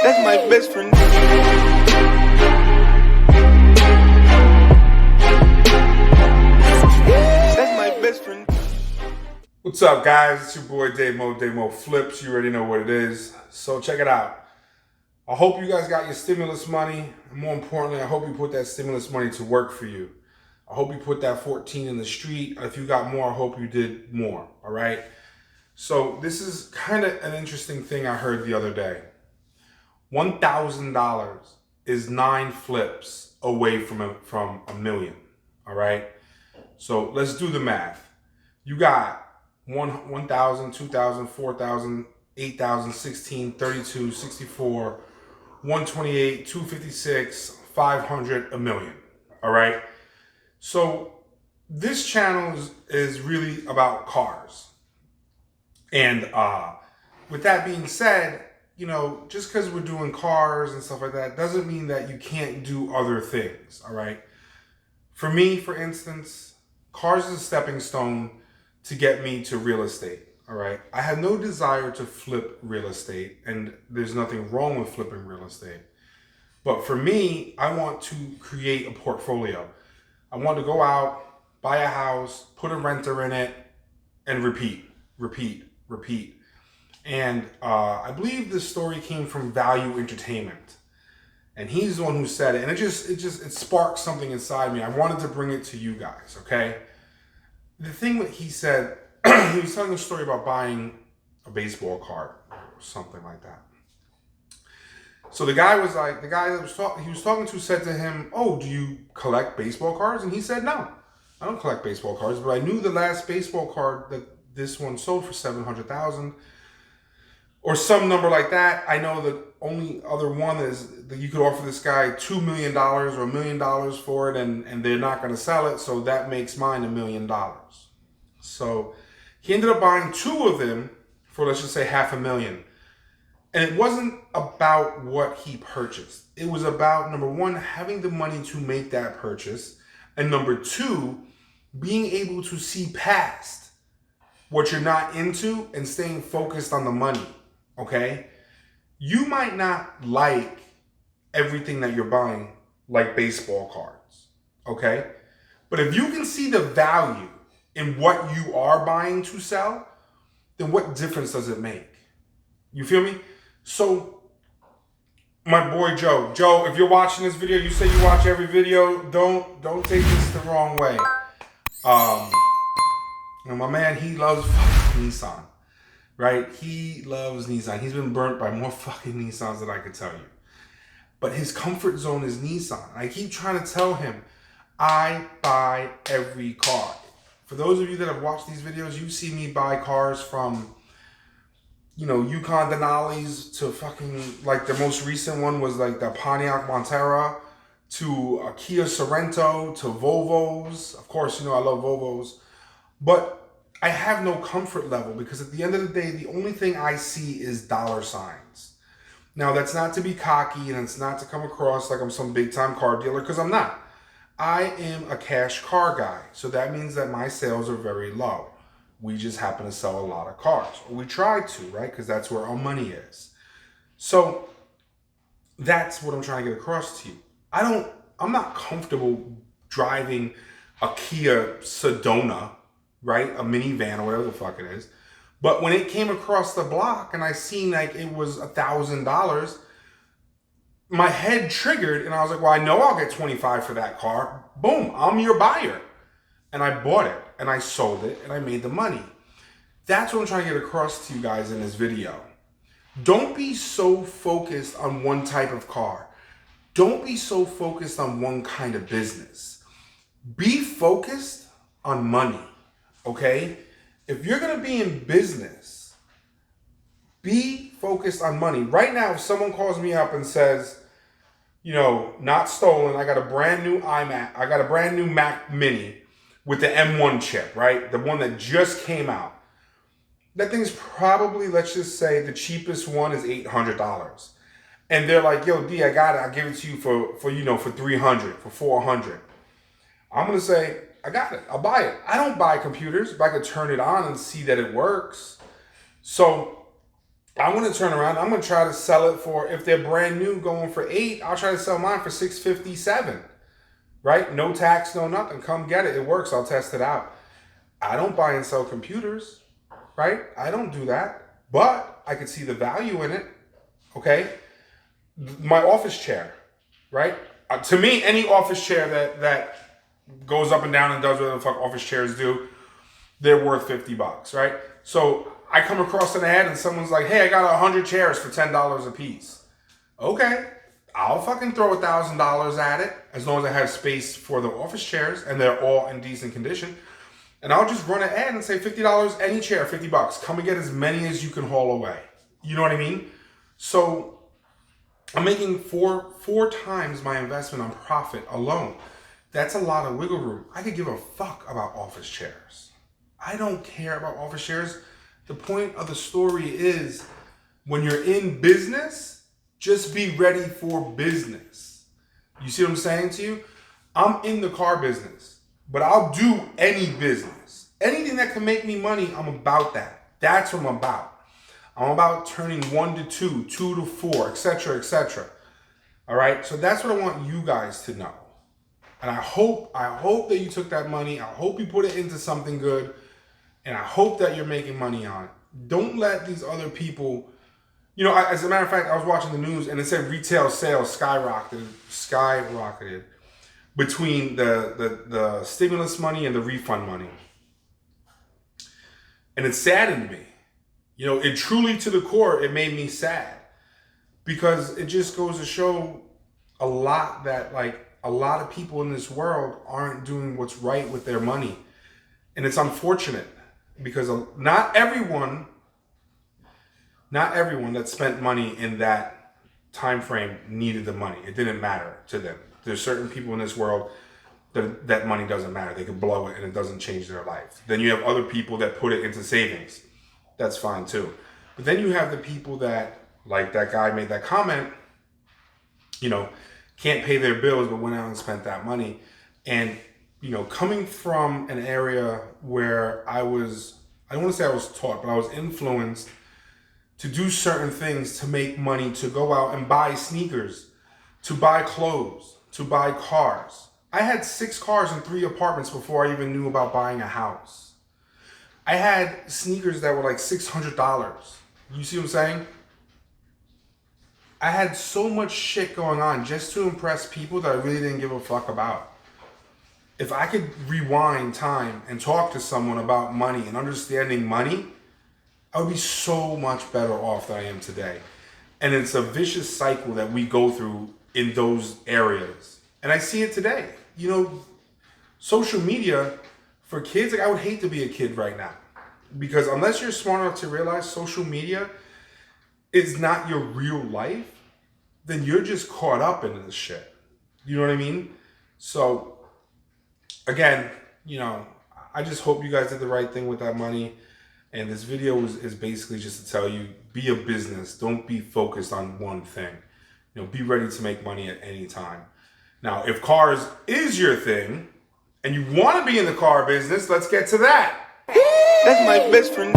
That's my best friend. That's my best friend. What's up, guys? It's your boy Damo Flips. You already know what it is. So check it out. I hope you guys got your stimulus money. And more importantly, I hope you put that stimulus money to work for you. I hope you put that 14 in the street. If you got more, I hope you did more. All right. So this is kind of an interesting thing I heard the other day. $1,000 is 9 flips away from a million. All right. So let's do the math. You got 1,000, 2,000, 4,000, 8,000, 16, 32, 64, 128, 256, 500, a million. All right. So this channel is really about cars. And with that being said, you know, just because we're doing cars and stuff like that doesn't mean that you can't do other things. All right. For me, for instance, cars is a stepping stone to get me to real estate. All right. I have no desire to flip real estate, and there's nothing wrong with flipping real estate. But for me, I want to create a portfolio. I want to go out, buy a house, put a renter in it, and repeat. And I believe this story came from Value Entertainment. And he's the one who said it. And it sparked something inside me. I wanted to bring it to you guys, okay? The thing that he said, he was telling a story about buying a baseball card or something like that. So the guy that he was talking to said to him, "Oh, do you collect baseball cards?" And he said, "No, I don't collect baseball cards, but I knew the last baseball card that this one sold for $700,000 or some number like that. I know the only other one is that you could offer this guy $2 million or $1 million for it, and they're not going to sell it, so that makes mine $1 million." So he ended up buying 2 of them for, let's just say, $500,000. And it wasn't about what he purchased. It was about, number one, having the money to make that purchase, and number 2, being able to see past what you're not into and staying focused on the money. Okay? You might not like everything that you're buying, like baseball cards. Okay? But if you can see the value in what you are buying to sell, then what difference does it make? You feel me? So, my boy Joe, if you're watching this video, you say you watch every video, don't take this the wrong way. My man, he loves fucking Nissan, right? He loves Nissan. He's been burnt by more fucking Nissans than I could tell you. But his comfort zone is Nissan. I keep trying to tell him, I buy every car. For those of you that have watched these videos, you see me buy cars from, you know, Yukon Denalis to fucking, like the most recent one was like the Pontiac Montera to a Kia Sorento to Volvos. Of course, you know, I love Volvos. But I have no comfort level because at the end of the day, the only thing I see is dollar signs. Now, that's not to be cocky and it's not to come across like I'm some big time car dealer, because I'm not. I am a cash car guy. So that means that my sales are very low. We just happen to sell a lot of cars. Or we try to, right? Because that's where our money is. So that's what I'm trying to get across to you. I'm not comfortable driving a Kia Sedona, right? A minivan or whatever the fuck it is. But when it came across the block and I seen like it was $1,000, my head triggered and I was like, well, I know I'll get 25 for that car. Boom, I'm your buyer. And I bought it and I sold it and I made the money. That's what I'm trying to get across to you guys in this video. Don't be so focused on one type of car. Don't be so focused on one kind of business. Be focused on money, okay? If you're going to be in business, be focused on money. Right now, if someone calls me up and says, you know, not stolen, I got a brand new iMac, I got a brand new Mac Mini with the M1 chip, right? The one that just came out. That thing's probably, let's just say, the cheapest one is $800. And they're like, yo, D, I got it. I'll give it to you for $300, for $400. I'm going to say, I got it. I'll buy it. I don't buy computers, but I could turn it on and see that it works. So I'm going to turn around. I'm going to try to sell it for, if they're brand new going for $8, I'll try to sell mine for $6.57. Right? No tax, no nothing. Come get it. It works. I'll test it out. I don't buy and sell computers. Right? I don't do that. But I could see the value in it. Okay? My office chair. Right? To me, any office chair that goes up and down and does whatever the fuck office chairs do, they're worth $50, right? So I come across an ad and someone's like, hey, I got 100 chairs for $10 a piece. Okay, I'll fucking throw $1,000 at it as long as I have space for the office chairs and they're all in decent condition. And I'll just run an ad and say $50 any chair, $50. Come and get as many as you can haul away. You know what I mean? So I'm making four times my investment on profit alone. That's a lot of wiggle room. I could give a fuck about office chairs. I don't care about office chairs. The point of the story is, when you're in business, just be ready for business. You see what I'm saying to you? I'm in the car business, but I'll do any business. Anything that can make me money, I'm about that. That's what I'm about. I'm about turning 1 to 2, 2 to 4, etc., etc. All right? So that's what I want you guys to know. And I hope that you took that money. I hope you put it into something good. And I hope that you're making money on it. Don't let these other people, you know, as a matter of fact, I was watching the news and it said retail sales skyrocketed between the stimulus money and the refund money. And it saddened me. You know, it truly, to the core, it made me sad. Because it just goes to show a lot that, like, a lot of people in this world aren't doing what's right with their money. And it's unfortunate because not everyone that spent money in that time frame needed the money. It didn't matter to them. There's certain people in this world that money doesn't matter. They can blow it and it doesn't change their life. Then you have other people that put it into savings. That's fine too. But then you have the people that, like that guy made that comment, you know, can't pay their bills, but went out and spent that money. And, you know, coming from an area where I don't want to say I was taught, but I was influenced to do certain things to make money, to go out and buy sneakers, to buy clothes, to buy cars. I had 6 cars and 3 apartments before I even knew about buying a house. I had sneakers that were like $600. You see what I'm saying? I had so much shit going on just to impress people that I really didn't give a fuck about. If I could rewind time and talk to someone about money and understanding money, I would be so much better off than I am today. And it's a vicious cycle that we go through in those areas. And I see it today. You know, social media for kids, like I would hate to be a kid right now. Because unless you're smart enough to realize social media is not your real life, then you're just caught up in this shit. You know what I mean? So, again, you know, I just hope you guys did the right thing with that money. And this video is basically just to tell you, be a business. Don't be focused on one thing. You know, be ready to make money at any time. Now, if cars is your thing, and you want to be in the car business, let's get to that. That's my best friend.